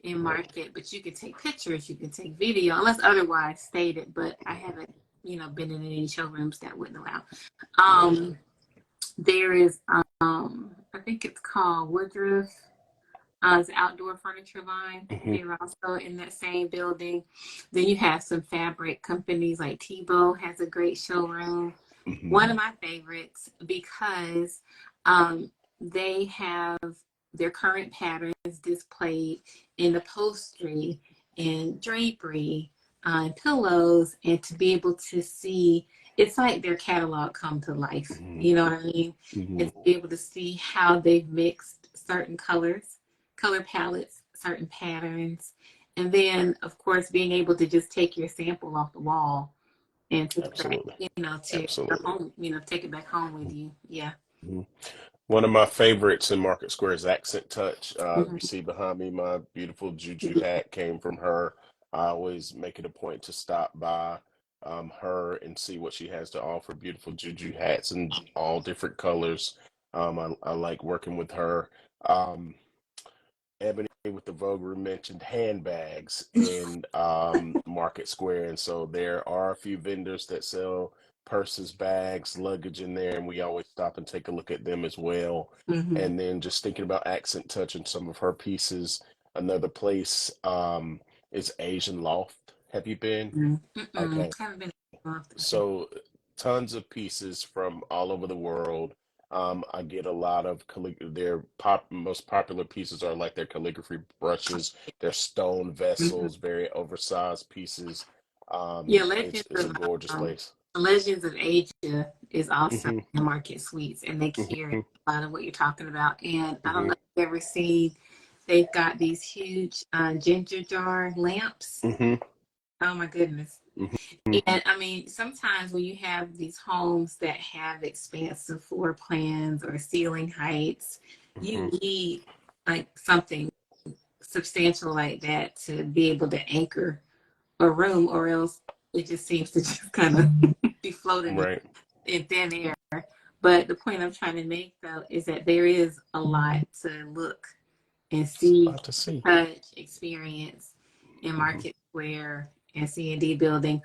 in Right. market, but you can take pictures, you can take video, unless otherwise stated. But I haven't, been in any showrooms that wouldn't allow. Right. Um, there is, I think it's called Woodruff. It's an outdoor furniture line. Hmm. They're also in that same building. Then you have some fabric companies like Tebow has a great showroom. Hmm. One of my favorites because um, they have their current patterns displayed in upholstery and drapery and pillows, and to be able to see it's like their catalog come to life. Hmm. You know what I mean? Hmm. And to be able to see how they've mixed certain colors, color palettes, certain patterns, and then of course being able to just take your sample off the wall and take it back, Absolutely. to your Absolutely. home, take it back home with you. Yeah. Mhm. One of my favorites in Market Square is Accent Touch. You Hmm. see behind me, my beautiful Juju Yeah. hat came from her. I always make it a point to stop by her and see what she has to offer. Beautiful Juju hats in all different colors. I like working with her. Um, Ebony with the Vogue mentioned handbags in Market Square, and so there are a few vendors that sell purses, bags, luggage in there, and we always stop and take a look at them as well. Hmm. And then just thinking about Accent Touch and some of her pieces, another place is Asian Loft. Have you been? Mm-mm. Okay. Haven't been often. So tons of pieces from all over the world. I get a lot of their most popular pieces are like their calligraphy brushes, their stone Hmm. vessels, very oversized pieces. Yeah, It's a gorgeous place. Legends of Asia is also Hmm. in Market Suites, and they carry Hmm. a lot of what you're talking about. And I don't Hmm. know if you've ever seen, they've got these huge ginger jar lamps. Hmm. Oh my goodness. Hmm. And I mean, sometimes when you have these homes that have expansive floor plans or ceiling heights, you Hmm. need like something substantial like that to be able to anchor a room, or else it just seems to just kind of be floating Right. in thin air. But the point I'm trying to make though is that there is a lot to look and It's a see, lot to see. touch, experience in Hmm. Market Square and C&D building,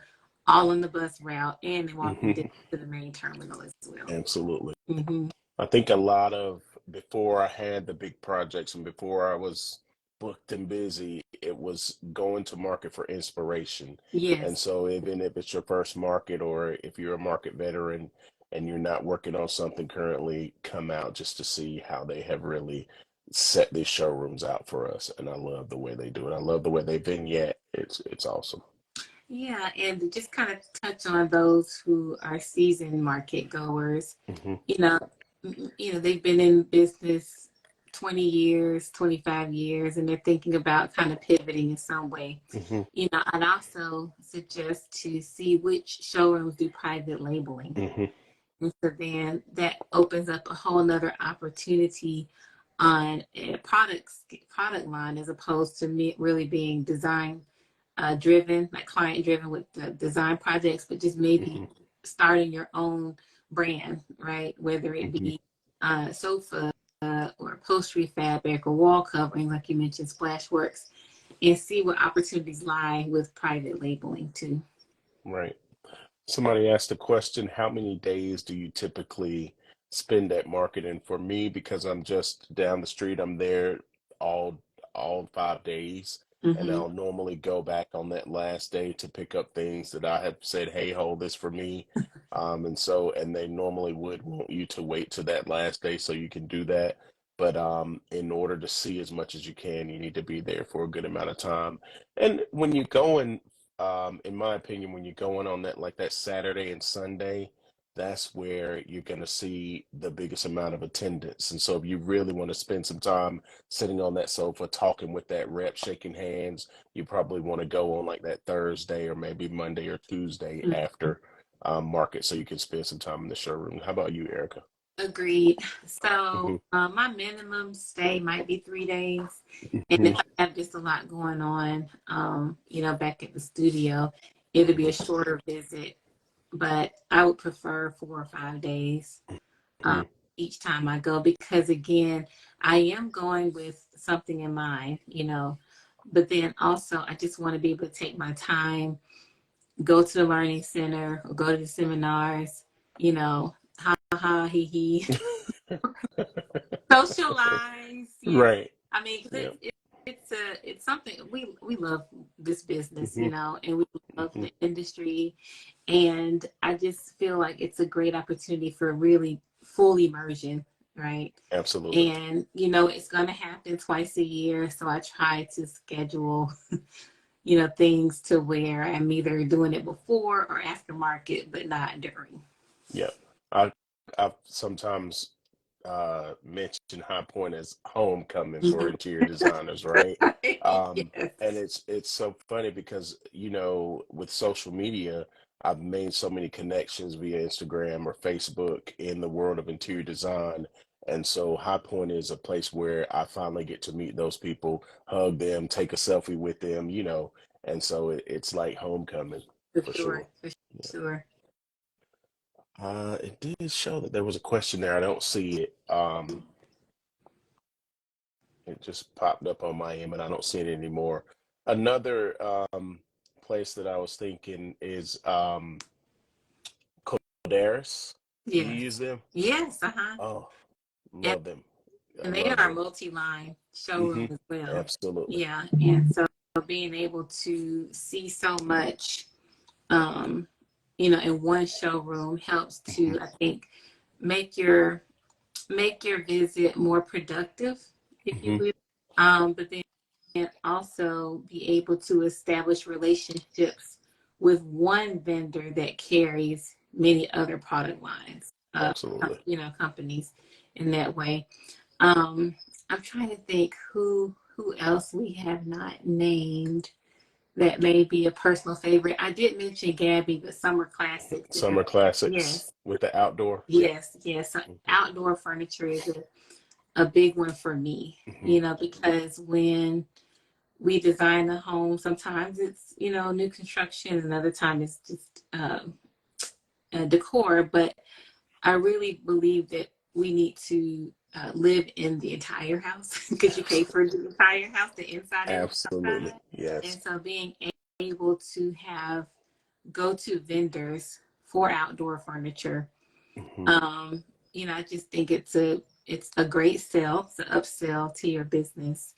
all on the bus route and in walking Hmm. distance to the main terminal as well. Absolutely. Hmm. I think a lot of before I had the big projects and before I was booked and busy, it was going to market for inspiration. And Yes. so even if it's your first market or if you're a market veteran and you're not working on something currently, come out just to see how they have really set these showrooms out for us. And I love the way they do it. I love the way they vignette. It's awesome. Yeah, and to just kind of touch on those who are seasoned market goers, Hmm. you know, they've been in business 20 years, 25 years, and they're thinking about kind of pivoting in some way. Hmm. I'd also suggest to see which showrooms do private labeling. Hmm. And so then that opens up a whole nother opportunity on a product line as opposed to me really being design driven, like client driven with the design projects, but just maybe Hmm. starting your own brand, right? Whether it Hmm. be sofa or upholstery fabric or wall covering, like you mentioned, Splashworks, and see what opportunities lie with private labeling too. Right. Somebody asked the question, how many days do you typically spend at market? And for me, because I'm just down the street, I'm there all all 5 days. And Hmm. I'll normally go back on that last day to pick up things that I have said, hey, hold this for me. And they normally would want you to wait to that last day so you can do that. But in order to see as much as you can, you need to be there for a good amount of time. And when you go in my opinion, when you're going on that like that Saturday and Sunday, that's where you're going to see the biggest amount of attendance. And so if you really want to spend some time sitting on that sofa, talking with that rep, shaking hands, you probably want to go on like that Thursday or maybe Monday or Tuesday after. market so you can spend some time in the showroom. How about you, Erica? Agreed. So Hmm. my minimum stay might be 3 days. And Hmm. if I have just a lot going on, back at the studio, it'll be a shorter visit. But I would prefer 4 or 5 days um, Hmm. each time I go because, again, I am going with something in mind. But then also, I just want to be able to take my time, go to the learning center, or go to the seminars, ha ha, he socialize. Yeah, Right. I mean, 'cause Yeah. it's something we love this business, Hmm. and we love Hmm. the industry, and I just feel like it's a great opportunity for really full immersion, right? Absolutely. And it's going to happen twice a year, so I try to schedule things to where I'm either doing it before or after market, but not during. Yeah. I I've sometimes mentioned High Point as homecoming for Mhm. interior designers, right? And Yes, it's so funny because, with social media, I've made so many connections via Instagram or Facebook in the world of interior design. And so High Point is a place where I finally get to meet those people, hug them, take a selfie with them, and so it's like homecoming for for sure, sure. for Yeah. sure. It did show that there was a question there. I don't see it. It just popped up on my end, but I don't see it anymore. Another place that I was thinking is Codaris. Do you use Yes, them? yes, uh-huh. Oh, And, love them. I and they love are a them. multi-line showroom Hmm. as well. Absolutely. Yeah, and so being able to see so much, um, in one showroom helps Hmm. to, I think, make your make your visit more productive, if you Hmm. will. But then also be able to establish relationships with one vendor that carries many other product lines, Absolutely. companies in that way. Um, I'm trying to think who else we have not named that may be a personal favorite. I did mention Gabby, but Summer Classics is Summer classics yes, with the outdoor. Yep. yes. So Hmm. outdoor furniture is a big one for me, Hmm. because when we design the home, sometimes it's, new construction, and other time it's just decor. But I really believe that we need to live in the entire house because you pay for the entire house, the inside and the Absolutely. outside. Yes. And so being able to have go-to vendors for outdoor furniture, Hmm. um, I just think it's a great sell, it's an upsell to your business.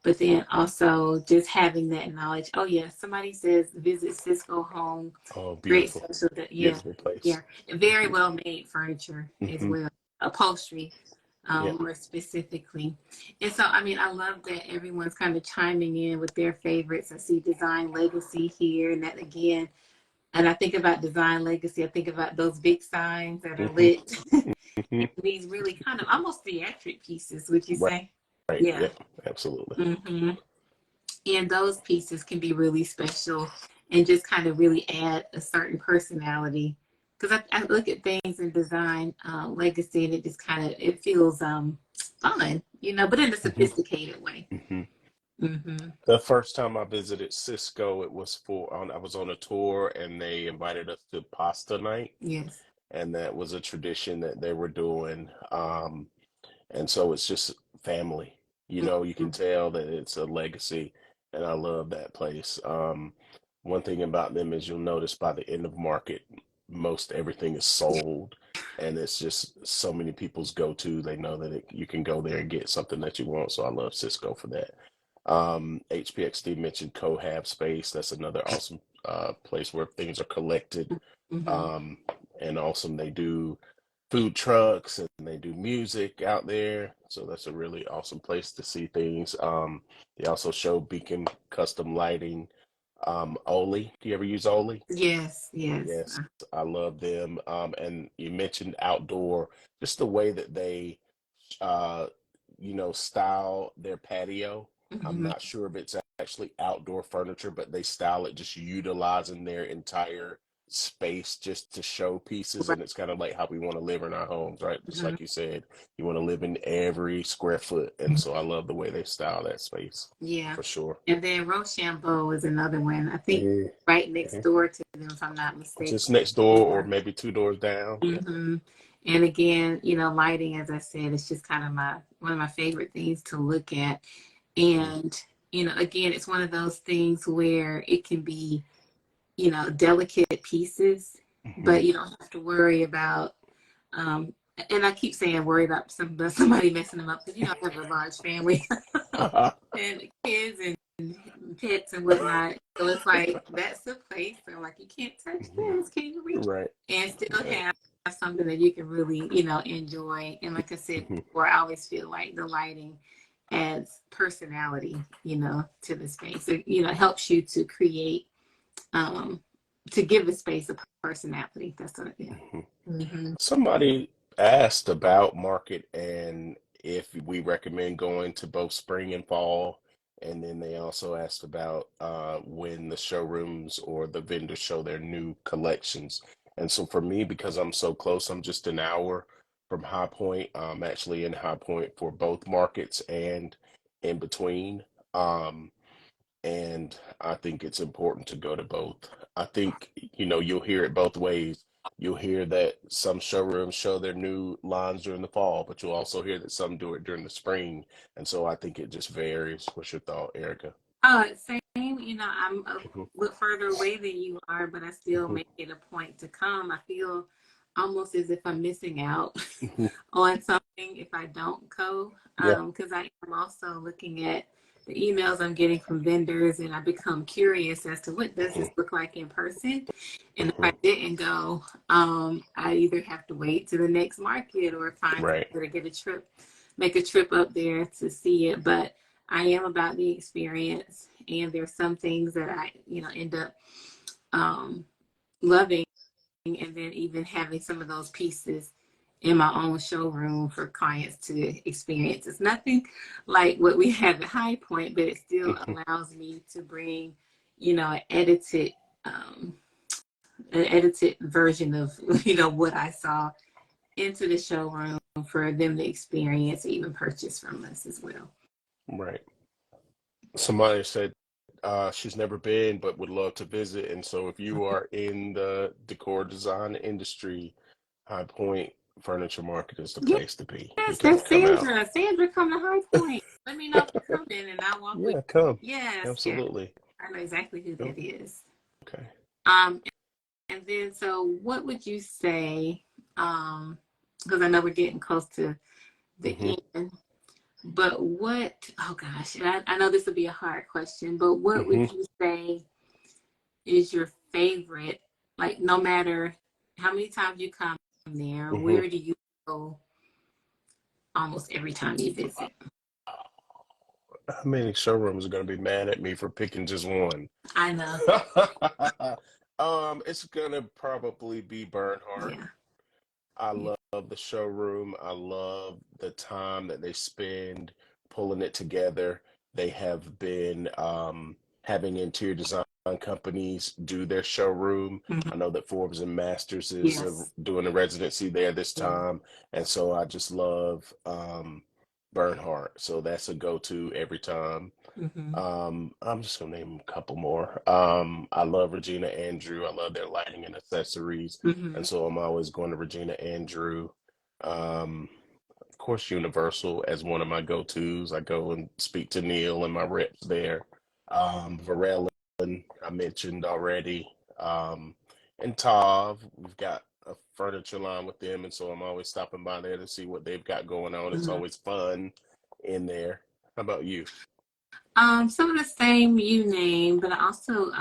But then also just having that knowledge. Oh yeah, somebody says visit Cisco Home. Oh, Great beautiful. social. Yeah, Beautiful place. yeah. Very Hmm. well made furniture as Hmm. well. Upholstery, Yeah. more specifically. And so, I mean, I love that everyone's kind of chiming in with their favorites. I see Design Legacy here, and that again. And I think about Design Legacy. I think about those big signs that are Hmm. lit. Hmm. These really kind of almost theatric pieces, would you Right. say? Right. Yeah. Yep. Absolutely. hmm And those pieces can be really special and just kind of really add a certain personality. Because I look at things in design legacy, and it just kind of it feels fun, but in a Hmm. sophisticated way. Hmm. Hmm The first time I visited Cisco, it was I was on a tour and they invited us to pasta night, Yes. and that was a tradition that they were doing. And so it's just family. You can Mhm. tell that it's a legacy, and I love that place. One thing about them is you'll notice by the end of market, most everything is sold, and it's just so many people's go-to. They know that you can go there and get something that you want. So I love Cisco for that. HPXD mentioned Cohab Space. That's another awesome place where things are collected. hmm Um, and awesome. They do food trucks and they do music out there. So that's a really awesome place to see things. They also show Beacon Custom Lighting. Oli, do you ever use Oli? Yes. Yes. Yes, I love them. And you mentioned outdoor, just the way that they, uh, style their patio. I'm hmm not sure if it's actually outdoor furniture, but they style it just utilizing their entire space just to show pieces, Right. and it's kind of like how we want to live in our homes, right? Just Mhm. like you said, you want to live in every square foot, and so I love the way they style that space Yeah. for sure. And then Rochambeau is another one. I think Mhm. right next door to them, if I'm not mistaken. Just next door, or Yeah. maybe two doors down. hmm And again, lighting, as I said, is just kind of one of my favorite things to look at. Hmm. And, again, it's one of those things where it can be, delicate pieces, Hmm. but you don't have to worry about, um, and I keep saying worry about somebody messing them up because, I have a large family and kids and pets and whatnot. So it's like, that's the place. So like, you can't touch this, can you reach? Right, And still right. have something that you can really, enjoy. And like I said Hmm. before, I always feel like the lighting adds personality, to the space. It helps you to create, um, to give the space a personality. That's what, yeah. Hmm. Mm-hmm. Somebody asked about market and if we recommend going to both spring and fall. And then they also asked about when the showrooms or the vendors show their new collections. And so for me, because I'm so close, I'm just an hour from High Point. I'm actually in High Point for both markets and in between. Um, and I think it's important to go to both. I think, you'll hear it both ways. You'll hear that some showrooms show their new lines during the fall, but you'll also hear that some do it during the spring. And so I think it just varies. What's your thought, Erica? Same. I'm a Hmm. little further away than you are, but I still Hmm. make it a point to come. I feel almost as if I'm missing out Hmm. on something if I don't go, Yeah. because I am also looking at the emails I'm getting from vendors, and I become curious as to what does Hmm. this look like in person. And if Hmm. I didn't go, I either have to wait to the next market or find Right. to get a trip, make a trip up there to see it. But I am about the experience, and there's some things that I, end up um, loving, and then even having some of those pieces in my own showroom for clients to experience. It's nothing like what we have at High Point, but it still Hmm. allows me to bring, an um, edited version of what I saw into the showroom for them to experience, even purchase from us as well. Right. Somebody said she's never been but would love to visit. And so if you are in the decor design industry, High Point Furniture Market is the place to be. You Yes, got to that's come out. Sandra. Sandra, come to High Point. Let me know if you're coming, and I'll walk with Yeah, you. come. Yes, yes. Absolutely. I know exactly who Yep. that is. Okay. Um, and then so what would you say? Because I know we're getting close to Hmm. the end, but oh gosh, I know this would be a hard question, but what would Hmm. you say is your favorite? Like, no matter how many times you come there, Hmm. where do you go almost every time you visit? How many showrooms are going to be mad at me for picking just one? I know. It's gonna probably be Bernhardt. Yeah. I Yeah. love the showroom. I love the time that they spend pulling it together. They have been having interior design companies do their showroom. Mhm. I know that Forbes and Masters is Yes. doing a residency there this Yeah. time, and so I just love Bernhardt. So that's a go-to every time. hmm I'm just gonna name a couple more. I love Regina Andrew. I love their lighting and accessories, and hmm so I'm always going to Regina Andrew. Um, of course, Universal as one of my go-tos. I go and speak to Neil and my reps there. Varela, I mentioned already. And Tav, we've got a furniture line with them, and so I'm always stopping by there to see what they've got going on. It's hmm always fun in there. How about you? Some of the same you name, but I also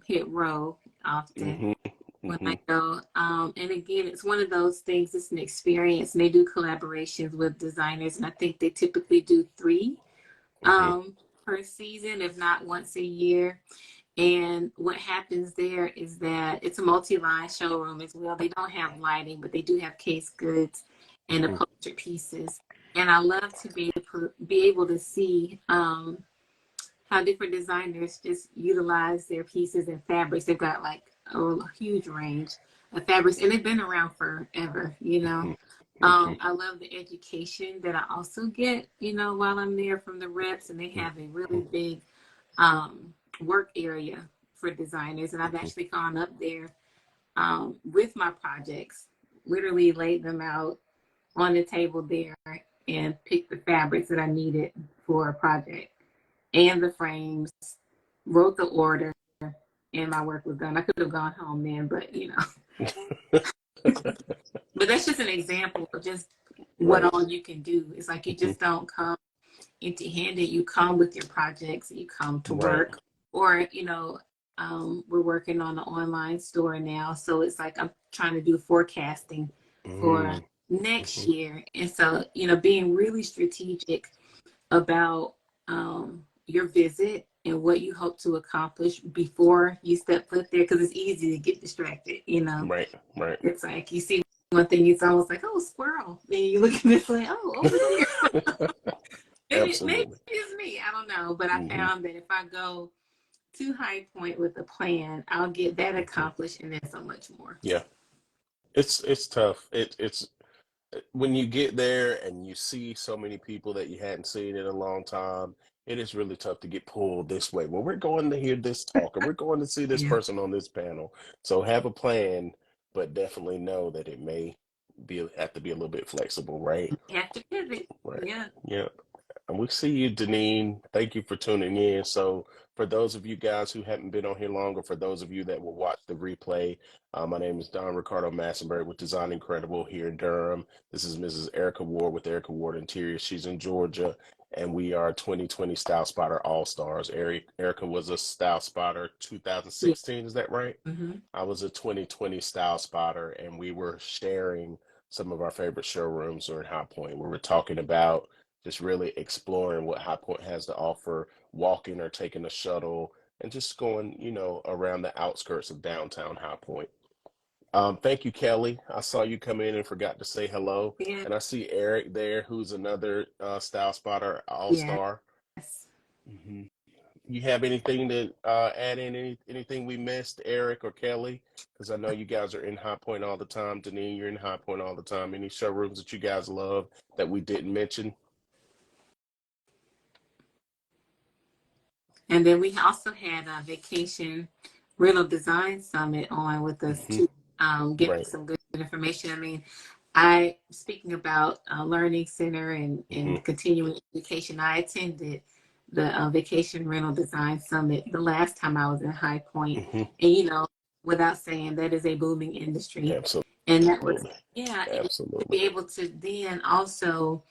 hit row often Hmm. when I Hmm. go. And again, it's one of those things. It's an experience, and they do collaborations with designers, and I think they typically do three Hmm. per season, if not once a year. And what happens there is that it's a multi-line showroom as well. They don't have lighting, but they do have case goods and Hmm. upholstered pieces. And I love to be able to see how different designers just utilize their pieces and fabrics. They've got like a huge range of fabrics, and they've been around forever, you know. Hmm. Hmm. I love the education that I also get, you know, while I'm there from the reps, and they have a really big work area for designers. And I've Hmm. actually gone up there with my projects, literally laid them out on the table there and picked the fabrics that I needed for a project and the frames, wrote the order, and my work was done. I could have gone home then, but you know, but that's just an example of just what Right. all you can do. It's like you Hmm. just don't come empty-handed. You come with your projects, you come to Right. work, or you know, we're working on an online store now, so it's like I'm trying to do forecasting for Mm. next Hmm. year, and so you know, being really strategic about your visit and what you hope to accomplish before you step foot there, because it's easy to get distracted. You know, Right. Right. it's like you see one thing, it's almost like, oh, squirrel. Then you look at this like, oh, over there. Maybe Absolutely. it's me. I don't know. But I Hmm. found that if I go to High Point with a plan, I'll get that Hmm. accomplished and then so much more. Yeah. It's tough. It's when you get there and you see so many people that you hadn't seen in a long time, it is really tough to get pulled this way. Well, we're going to hear this talk, or we're going to see this Yeah. person on this panel. So have a plan, but definitely know that it may be have to be a little bit flexible, right? You have to pivot. Right. Yeah. Yeah. And we see you, Deneen. Thank you for tuning in. So, for those of you guys who haven't been on here longer, for those of you that will watch the replay, my name is Don Ricardo Massenburg with Design Incredible here in Durham. This is Mrs. Erica Ward with Erica Ward Interior. She's in Georgia, and we are 2020 Style Spotter All Stars. Erica was a Style Spotter Yeah. 2016. Is that right? Hmm. I was a 2020 Style Spotter, and we were sharing some of our favorite showrooms during High Point. We were talking about just really exploring what High Point has to offer, walking or taking a shuttle, and just going, around the outskirts of downtown High Point. Thank you, Kelly. I saw you come in and forgot to say hello. Yeah. And I see Eric there, who's another Style Spotter Yes. All-Star. Hmm. You have anything to add in? Anything we missed, Eric or Kelly? Because I know you guys are in High Point all the time. Denise, you're in High Point all the time. Any showrooms that you guys love that we didn't mention? And then we also had a vacation rental design summit on with us Hmm. to give Right. some good information. I mean, I speaking about learning center Hmm. and continuing education. I attended the vacation rental design summit the last time I was in High Point, Hmm. and you know, without saying that is a booming industry, and that was Absolutely. yeah, and to Absolutely. be able to then also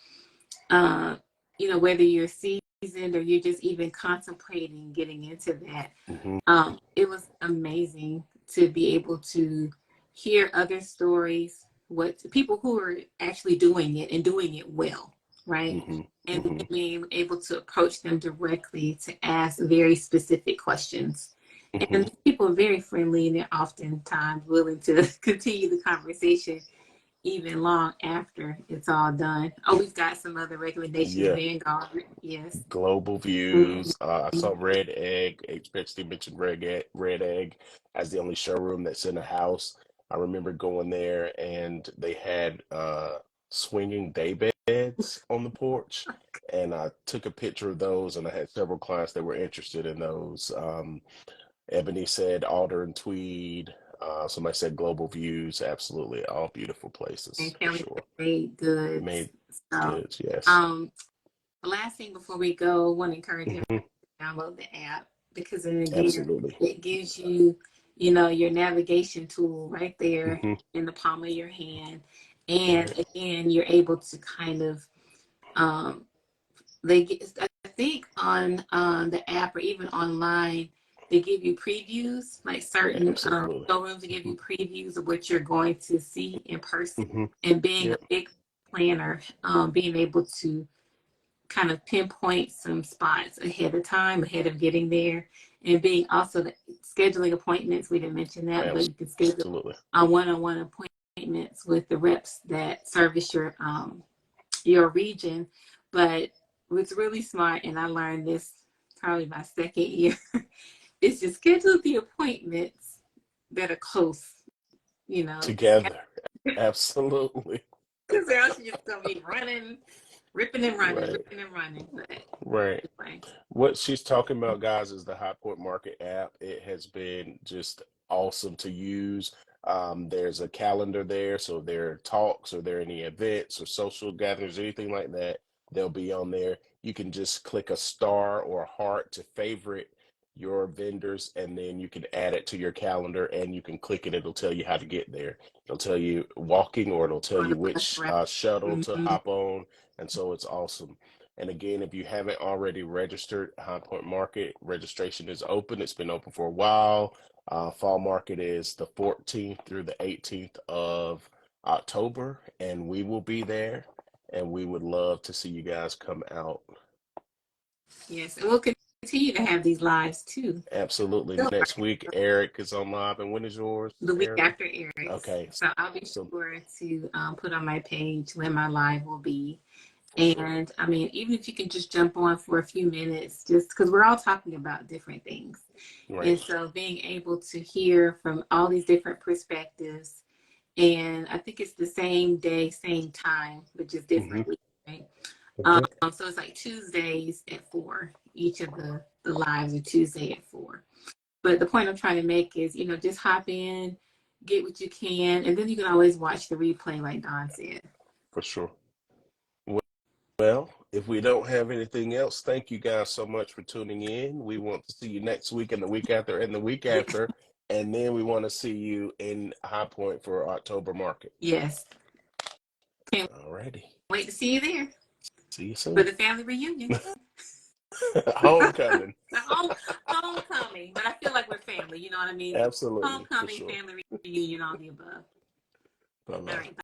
uh, you know, whether you're seasoned or you're just even contemplating getting into that, Hmm. it was amazing to be able to hear other stories, what people who are actually doing it and doing it well, right? Hmm. And Hmm. being able to approach them directly to ask very specific questions. Hmm. And people are very friendly and they're oftentimes willing to continue the conversation even long after it's all done. Oh, we've got some other recommendations. Yeah. Vanguard, yes. Global Mhm. views. I saw Red Egg, especially mentioned Red Egg as the only showroom that's in a house. I remember going there and they had swinging day beds on the porch. And I took a picture of those, and I had several clients that were interested in those. Ebony said Alder and Tweed. Somebody said Global Views. Absolutely, all beautiful places And for Kelly sure. made goods. Made So, goods, yes. um, the last thing before we go, I want to encourage everyone Hmm. to download the app because then again, Absolutely. it gives you, you know, your navigation tool right there Hmm. in the palm of your hand. And Right. again, you're able to kind of um, they get, I think on the app or even online, they give you previews, like certain Absolutely. showrooms give Hmm. you previews of what you're going to see in person. Hmm. And being a Yep. big planner, being able to kind of pinpoint some spots ahead of time, ahead of getting there, and being also scheduling appointments. We didn't mention that, but you can schedule Absolutely. one-on-one appointments with the reps that service your region. But what's really smart, and I learned this probably my second year, is to schedule the appointments that are close, you know, Together. Absolutely. because else you're just gonna be running, Right. ripping and running. But Right. anyway, What she's talking about, guys, is the High Point Market app. It has been just awesome to use. There's a calendar there, so if there are talks or there are any events or social gatherings or anything like that, they'll be on there. You can just click a star or a heart to favorite your vendors, and then you can add it to your calendar and you can click it. It'll tell you how to get there. It'll tell you walking, or it'll tell on the you bus which ride. shuttle to Mm-hmm. hop on. And so it's awesome. And again, if you haven't already registered, High Point Market registration is open. It's been open for a while. Fall market is the 14th through the 18th of October, and we will be there. And we would love to see you guys come out. Yes, and we'll continue to have these lives too. Absolutely. Next week, Eric is on live. And when is yours, The week Eric? after Eric's. Okay. So I'll be So sure to put on my page when my live will be. for sure. And I mean, even if you can just jump on for a few minutes, just because we're all talking about different things. Right. And so being able to hear from all these different perspectives, and I think it's the same day, same time, but just Hmm. differently, right? So it's like Tuesdays at 4. Each of the lives are Tuesday at 4. But the point I'm trying to make is, just hop in, get what you can, and then you can always watch the replay, like Don said. For sure. Well, if we don't have anything else, thank you guys so much for tuning in. We want to see you next week and the week after and the week Yes. after. And then we want to see you in High Point for October market. Yes. Can't All righty. wait to see you there See you for soon. the family reunion. Homecoming. The homecoming, but I feel like we're family. You know what I mean? Absolutely. For Homecoming, sure. family reunion, all the above. Bye All bye. right.